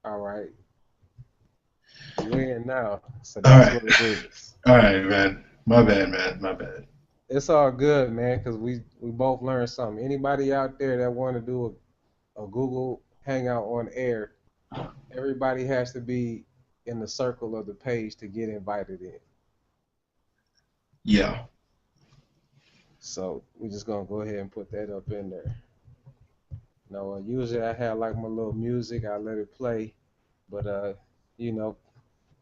All right, you in now, so All that's right, what it is. all right, man. My bad, man. My bad. It's all good, man, because we both learned something. Anybody out there that want to do a Google Hangout on air, everybody has to be in the circle of the page to get invited in. Yeah. So we just gonna go ahead and put that up in there. No, usually I have like my little music, I let it play, but you know,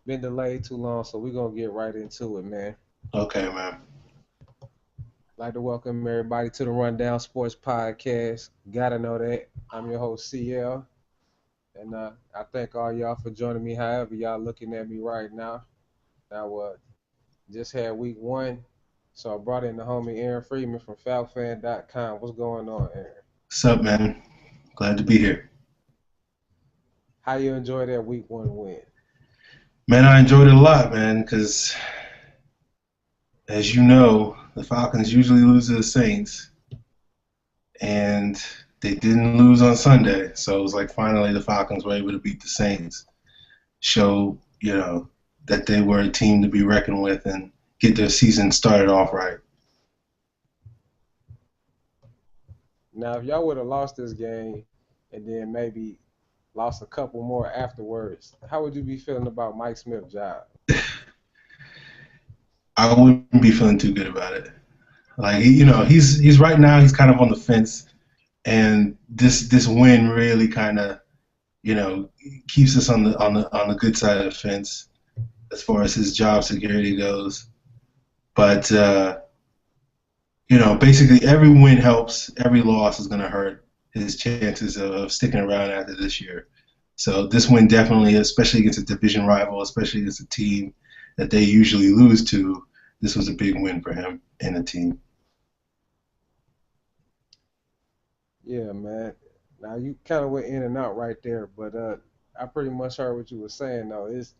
been delayed too long, so we gonna get right into it, man. Okay, man. Like to welcome everybody to the Rundown Sports Podcast. Gotta know that. I'm your host CL, and I thank all y'all for joining me. However, y'all looking at me right now. Now, just had week one, so I brought in the homie Aaron Freeman from FalcFan.com. What's going on, Aaron? What's up, man? Glad to be here. How you enjoy that week one win? Man, I enjoyed it a lot, man, because as you know, the Falcons usually lose to the Saints, and they didn't lose on Sunday. So it was like finally the Falcons were able to beat the Saints, show, that they were a team to be reckoned with and get their season started off right. Now, if y'all would have lost this game and then maybe lost a couple more afterwards, how would you be feeling about Mike Smith's job? I wouldn't be feeling too good about it. Like, he's right now he's kind of on the fence, and this win really kind of keeps us on the good side of the fence as far as his job security goes. But basically every win helps. Every loss is going to hurt his chances of sticking around after this year. So this win definitely, especially against a division rival, especially against a team that they usually lose to, this was a big win for him and the team. Yeah, man. Now you kind of went in and out right there, but I pretty much heard what you were saying though. It's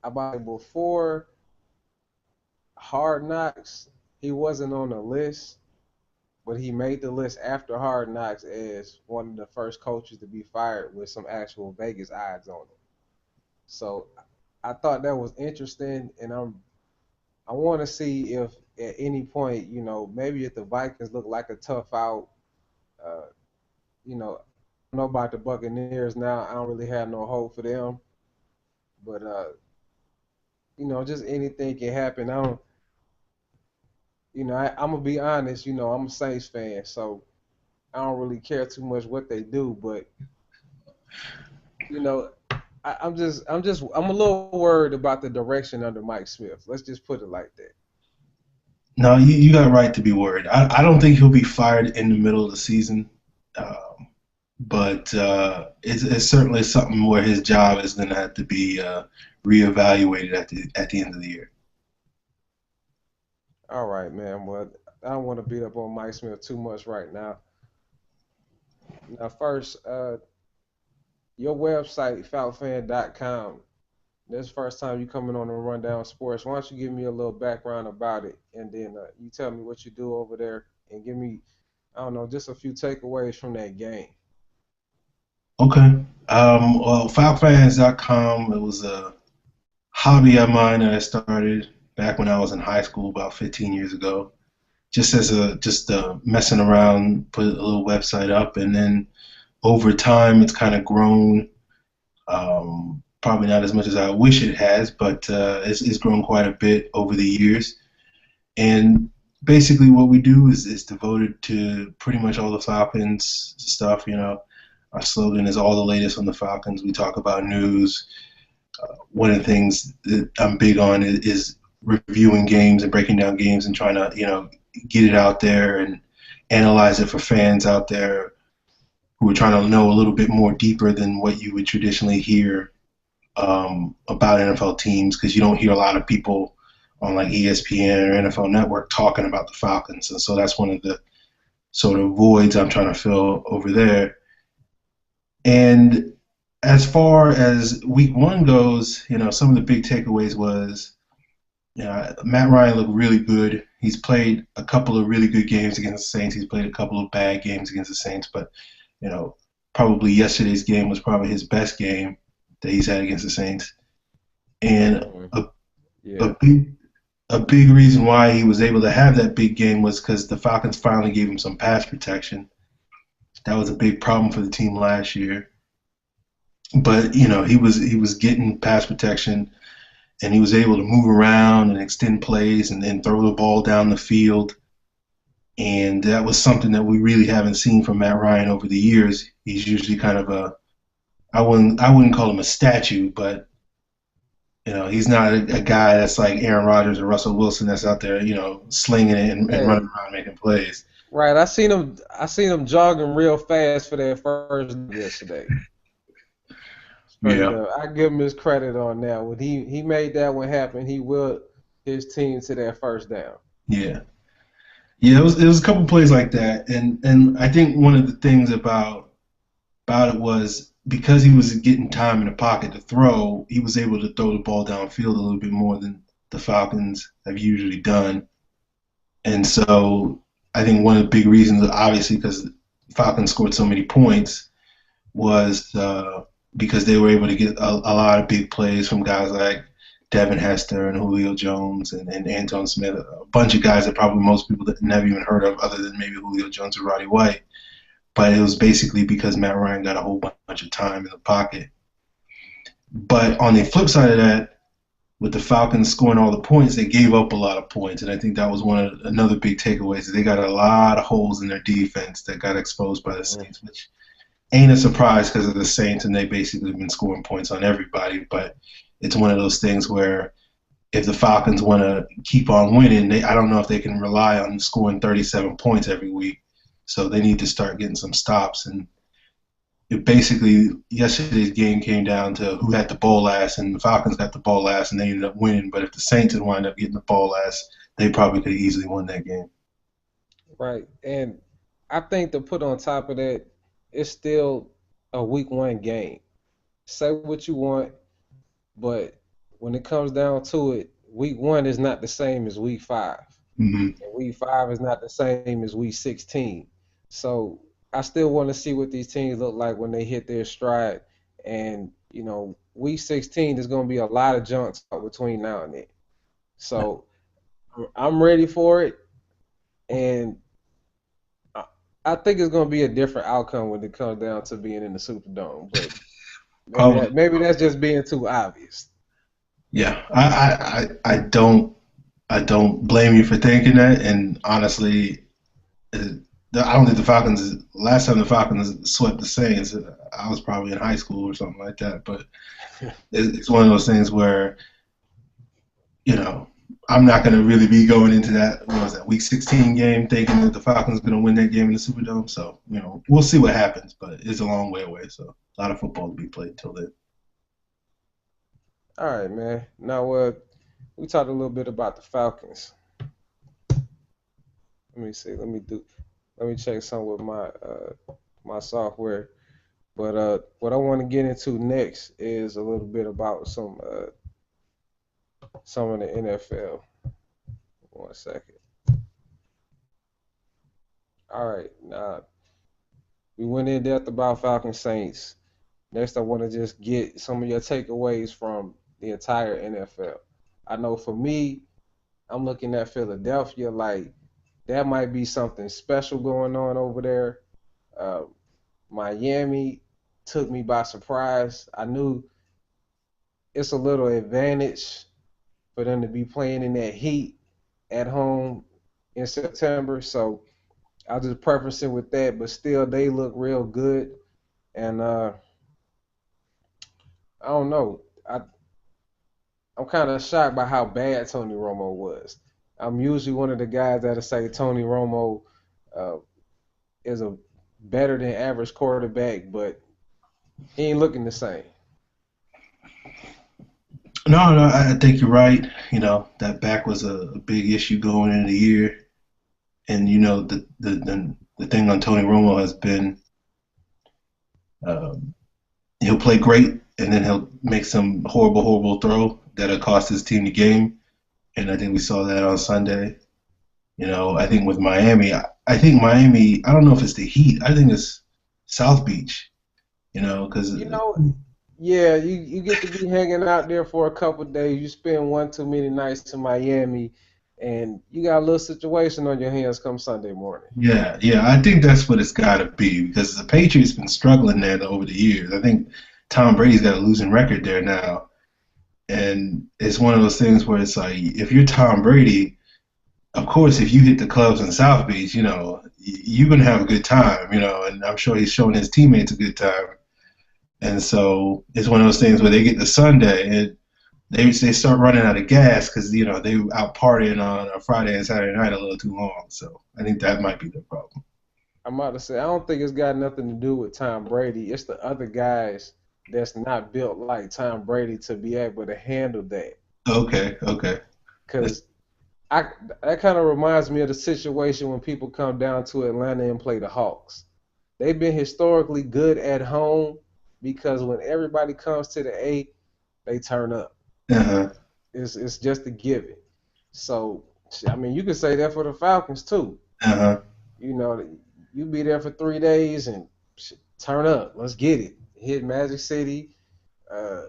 about before Hard Knocks, he wasn't on the list, but he made the list after Hard Knocks as one of the first coaches to be fired with some actual Vegas odds on it. So I thought that was interesting, and I want to see if at any point, maybe if the Vikings look like a tough out, uh, I don't know about the Buccaneers now. I don't really have no hope for them, but just anything can happen. I don't, I'm gonna be honest. I'm a Saints fan, so I don't really care too much what they do. But you know, I'm a little worried about the direction under Mike Smith. Let's just put it like that. No, you got right to be worried. I don't think he'll be fired in the middle of the season, but it's certainly something where his job is going to have to be reevaluated at the end of the year. All right, man. Well, I don't want to beat up on Mike Smith too much right now. Now, first, your website, falcfan.com. This is the first time you coming on the Rundown Sports. Why don't you give me a little background about it, and then you tell me what you do over there, and give me, I don't know, just a few takeaways from that game. Okay. Well, FalcFans.com, it was a hobby of mine that I started back when I was in high school about 15 years ago. Just messing around, put a little website up, and then over time it's kind of grown. Probably not as much as I wish it has, but it's grown quite a bit over the years. And basically, what we do is devoted to pretty much all the Falcons stuff. Our slogan is all the latest on the Falcons. We talk about news. One of the things that I'm big on is reviewing games and breaking down games and trying to get it out there and analyze it for fans out there who are trying to know a little bit more deeper than what you would traditionally hear about NFL teams, because you don't hear a lot of people on like ESPN or NFL Network talking about the Falcons, and so that's one of the sort of voids I'm trying to fill over there. And as far as week one goes, some of the big takeaways was, Matt Ryan looked really good. He's played a couple of really good games against the Saints. He's played a couple of bad games against the Saints, but you know, probably yesterday's game was probably his best game that he's had against the Saints. And Mhm. a, a Yeah. big a big reason why he was able to have that big game was because the Falcons finally gave him some pass protection. That was a big problem for the team last year. But he was getting pass protection, and he was able to move around and extend plays and then throw the ball down the field. And that was something that we really haven't seen from Matt Ryan over the years. He's usually kind of a I wouldn't call him a statue, but he's not a guy that's like Aaron Rodgers or Russell Wilson that's out there, slinging it and Hey, running around making plays. right. I seen him jogging real fast for that first yesterday. Straight Yeah, up. I give him his credit on that. When he made that one happen, he willed his team to that first down. yeah, yeah. It was a couple plays like that, and I think one of the things about it was because he was getting time in the pocket to throw, he was able to throw the ball downfield a little bit more than the Falcons have usually done. And so I think one of the big reasons, obviously, because the Falcons scored so many points, was because they were able to get a lot of big plays from guys like Devin Hester and Julio Jones and Anton Smith, a bunch of guys that probably most people that never even heard of, other than maybe Julio Jones or Roddy White. But it was basically because Matt Ryan got a whole bunch of time in the pocket. But on the flip side of that, with the Falcons scoring all the points, they gave up a lot of points, and I think that was another big takeaway. Is they got a lot of holes in their defense that got exposed by the Mhm. Saints, which ain't a surprise because of the Saints, and they basically been scoring points on everybody. But it's one of those things where if the Falcons want to keep on winning, I don't know if they can rely on scoring 37 points every week. So they need to start getting some stops. And it basically, yesterday's game came down to who had the ball last, and the Falcons got the ball last, and they ended up winning. But if the Saints had wound up getting the ball last, they probably could have easily won that game. Right. And I think to put on top of that, it's still a week one game. Say what you want, but when it comes down to it, week one is not the same as week five. Mm-hmm. And week five is not the same as week 16. So I still want to see what these teams look like when they hit their stride. And, week 16 is going to be a lot of junk talk between now and then. So I'm ready for it. And I I think it's going to be a different outcome when it comes down to being in the Superdome. But maybe Probably, maybe that's just being too obvious. yeah. I don't blame you for thinking that, and honestly, I don't think the Falcons. Last time the Falcons swept the Saints, I was probably in high school or something like that. But it's one of those things where you know I'm not going to really be going into that. What was that Week 16 game thinking that the Falcons are going to win that game in the Superdome? So we'll see what happens, but it's a long way away. So a lot of football to be played until then. All right, man. Now, we talked a little bit about the Falcons. Let me see. Let me check some with my software. But what I want to get into next is a little bit about some of the NFL. 1 second. All right, now we went in depth about Falcon Saints. Next, I want to just get some of your takeaways from the entire NFL. I know for me, I'm looking at Philadelphia like that might be something special going on over there. Uh, Miami took me by surprise. I knew it's a little advantage for them to be playing in that heat at home in September. So I'll just preface it with that. But still, they look real good. And I don't know. I'm kind of shocked by how bad Tony Romo was. I'm usually one of the guys that'll say Tony Romo uh, is a better than average quarterback, but he ain't looking the same. No, no, I think you're right. That back was a big issue going into the year, and the thing on Tony Romo has been um, he'll play great, and then he'll make some horrible, horrible throw that'll cost his team the game. And I think we saw that on Sunday. I think with Miami, I think Miami. I don't know if it's the Heat. I think it's South Beach. because You know, yeah, you get to be hanging out there for a couple of days. You spend one too many nights in Miami, and you got a little situation on your hands come Sunday morning. yeah, yeah, I think that's what it's got to be because the Patriots been struggling there over the years. I think Tom Brady's got a losing record there now, and it's one of those things where it's like if you're Tom Brady, of course, if you hit the clubs in South Beach, you're gonna have a good time, and I'm sure he's showing his teammates a good time. And so it's one of those things where they get to Sunday and they start running out of gas because they were out partying on a Friday and Saturday night a little too long. So I think that might be the problem. I'm about to say I don't think it's got nothing to do with Tom Brady. It's the other guys that's not built like Tom Brady to be able to handle that. Okay, okay. That's, Cause I that kind of reminds me of the situation when people come down to Atlanta and play the Hawks. They've been historically good at home because when everybody comes to the A, they turn up. uh-huh, It's just a given. So I mean, you could say that for the Falcons too. uh-huh. You know, you be there for 3 days and turn up. Let's get it. Hit Magic City, uh,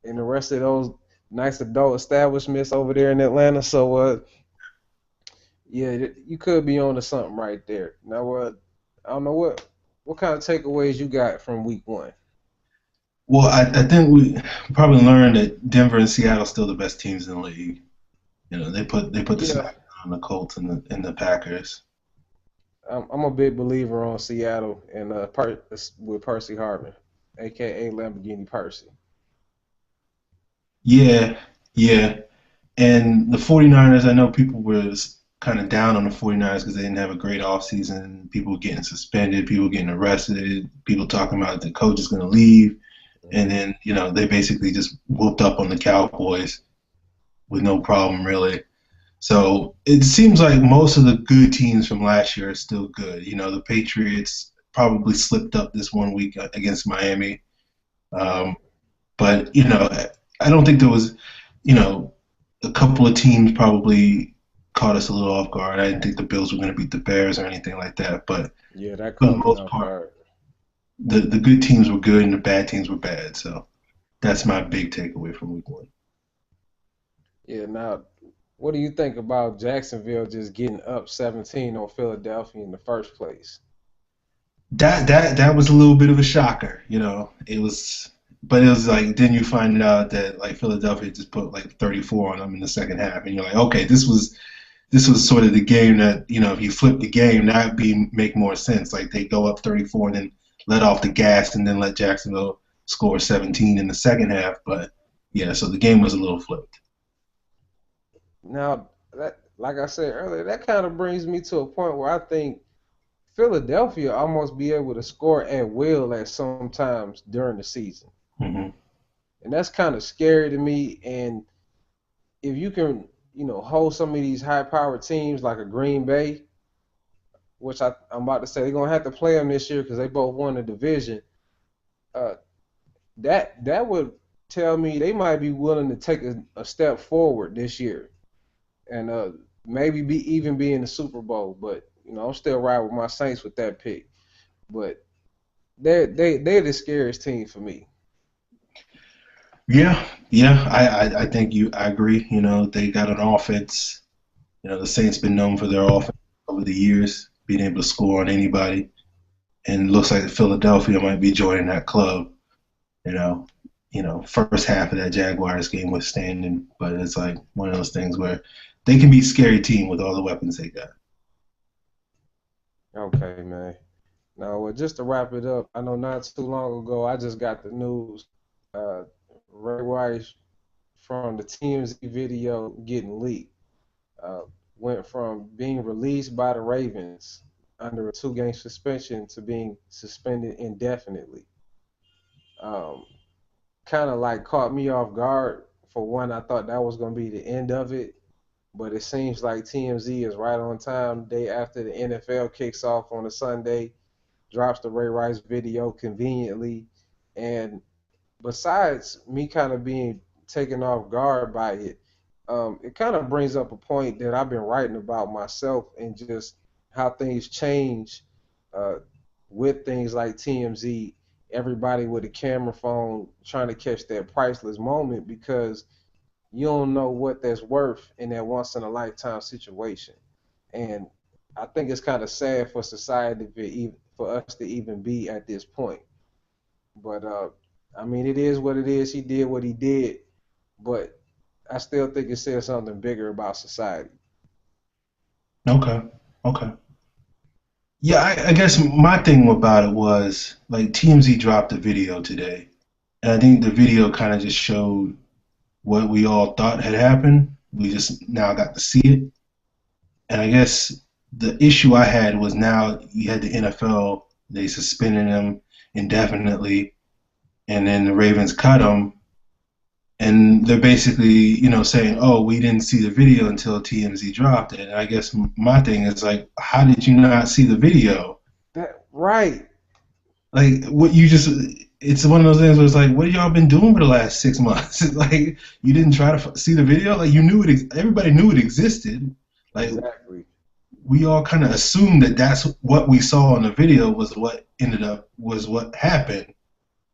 and the rest of those nice adult establishments over there in Atlanta. So, yeah, you could be on to something right there. Now, I don't know what kind of takeaways you got from week one. Well, I think we probably learned that Denver and Seattle are still the best teams in the league. They put the Yeah, smack on the Colts and the Packers. I'm a big believer on Seattle and with Percy Harvin, aka Lamborghini Percy. Yeah, yeah. And the 49ers, I know people were kind of down on the 49ers because they didn't have a great offseason. People were getting suspended, people were getting arrested, people talking about the coach is going to leave. And Hmm. then, they basically just whooped up on the Cowboys with no problem, really. So it seems like most of the good teams from last year are still good. The Patriots probably slipped up this one week against Miami. Right. Um, but, I don't think there was, you know, a couple of teams probably caught us a little off guard. I didn't think the Bills were going to beat the Bears or anything like that. But Yeah, that for the caught me most off part, guard. the good teams were good and the bad teams were bad. So that's my big takeaway from week one. Yeah, now what do you think about Jacksonville just getting up 17 on Philadelphia in the first place? That was a little bit of a shocker. It was, but it was like then you find out that like Philadelphia just put like 34 on them in the second half, and you're like, okay, this was sort of the game that if you flip the game, that'd be make more sense. Like they go up 34 and then let off the gas and then let Jacksonville score 17 in the second half. But yeah, so the game was a little flipped. Now, that like I said earlier, that kind of brings me to a point where I think Philadelphia almost be able to score at will at some times during the season. Hmm. And that's kind of scary to me. And if you can, hold some of these high powered teams like a Green Bay, which I'm about to say they're gonna have to play them this year because they both won the division. Uh, that would tell me they might be willing to take a step forward this year and maybe even be in the Super Bowl. But I'm still riding with my Saints with that pick. But they're the scariest team for me. Yeah, yeah, I think I agree. They got an offense. The Saints been known for their offense over the years, being able to score on anybody, and it looks like Philadelphia might be joining that club. You know, first half of that Jaguars game was standing, but it's like one of those things where they can be a scary team with all the weapons they got. Okay, man. Now, just to wrap it up, I know not too long ago I just got the news. Uh, Ray Rice from the TMZ video getting leaked uh, went from being released by the Ravens under a 2-game suspension to being suspended indefinitely. Um, Kind of like caught me off guard. For one, I thought that was going to be the end of it, but it seems like TMZ is right on time. Day after the NFL kicks off on a Sunday, drops the Ray Rice video conveniently, and besides me kind of being taken off guard by it, it kind of brings up a point that I've been writing about myself and just how things change uh, with things like TMZ everybody with a camera phone trying to catch that priceless moment because you don't know what that's worth in that once in a lifetime situation. And I think it's kind of sad for society for us to even be at this point. But I mean, it is what it is. He did what he did, but I still think it says something bigger about society. Okay. Okay. Yeah, I guess my thing about it was like TMZ dropped a video today, and I think the video kind of just showed what we all thought had happened. We just now got to see it, and I guess the issue I had was now you had the NFL, they suspended him indefinitely, and then the Ravens cut him, and they're basically, saying, "Oh, we didn't see the video until TMZ dropped it." And I guess my thing is like, how did you not see the video? That right, Like, what you just, it's one of those things where it's like, what have y'all been doing for the last 6 months? Like, you didn't try to see the video. Like, you knew it. Everybody knew it existed. Like, exactly. we all kind of assumed that that's what we saw on the video was what happened.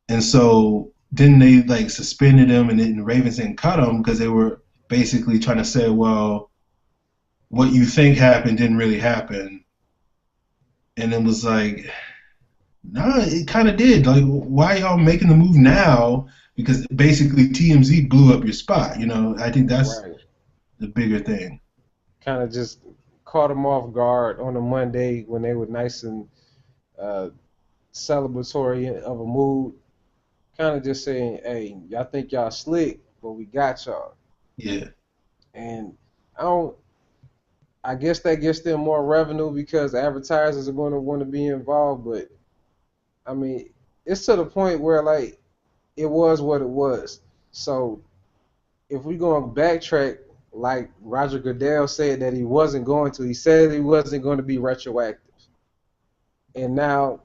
And so then they like suspended him, and then the Ravens didn't cut him because they were basically trying to say, well, what you think happened didn't really happen. And it was like, no, it kind of did. Like, why y'all making the move now? Because basically TMZ blew up your spot. I think that's Right. the bigger thing. Kind of just caught them off guard on a Monday when they were nice and uh, celebratory of a mood. Kind of just saying, "Hey, y'all think y'all slick, but we got y'all." Yeah, And I don't. I guess that gets them more revenue because advertisers are going to want to be involved. But I mean, it's to the point where like it was what it was. So if we go and backtrack, like Roger Goodell said that he wasn't going to, he said he wasn't going to be retroactive, and now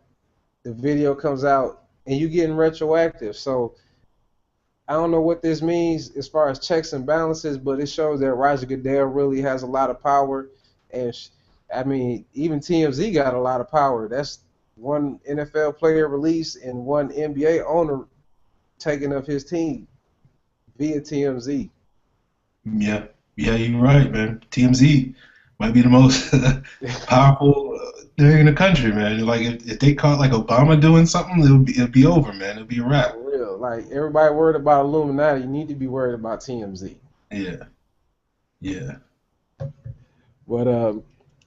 the video comes out and you getting retroactive. So I don't know what this means as far as checks and balances, but it shows that Roger Goodell really has a lot of power, and I mean even TMZ got a lot of power. That's one NFL player release and one NBA owner taking of his team via TMZ. yeah, yeah. You're right, man. TMZ might be the most powerful thing in the country, man. Like if they caught like Obama doing something, it'll be over, man. It'll be a wrap. For real. Like everybody worried about Illuminati, you need to be worried about TMZ. Yeah, yeah. But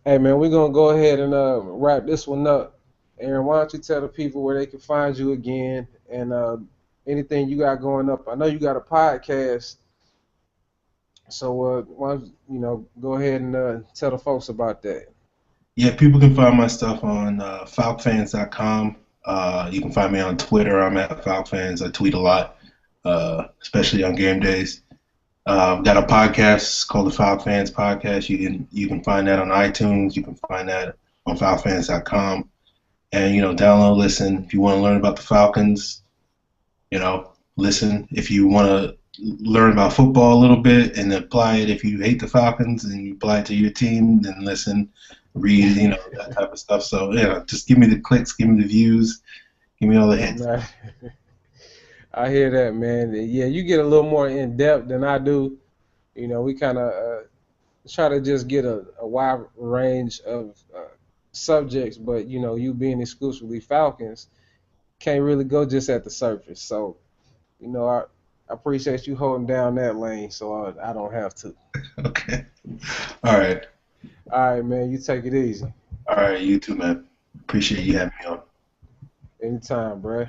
hey man, we're gonna go ahead and wrap this one up. Aaron, why don't you tell the people where they can find you again and anything you got going up? I know you got a podcast, so why don't go ahead and tell the folks about that. Yeah, people can find my stuff on falcfans.com. You can find me on Twitter. I'm at falcfans. I tweet a lot, especially on game days. Got a podcast called the Falcons Fans Podcast. You can find that on iTunes. You can find that on falcfans.com. And download, listen. If you want to learn about the Falcons, listen. If you want to learn about football a little bit and apply it, if you hate the Falcons and you apply it to your team, then listen, read, that type of stuff. So just give me the clicks, give me the views, give me all the Yeah, hits. man. I hear that, man. Yeah, you get a little more in depth than I do. We kind of try to just get a wide range of subjects, but you being exclusively Falcons can't really go just at the surface. So, I appreciate you holding down that lane, so I don't have to. Okay. All right. All right, man. You take it easy. All right. You too, man. Appreciate you having me on. Anytime, bruh.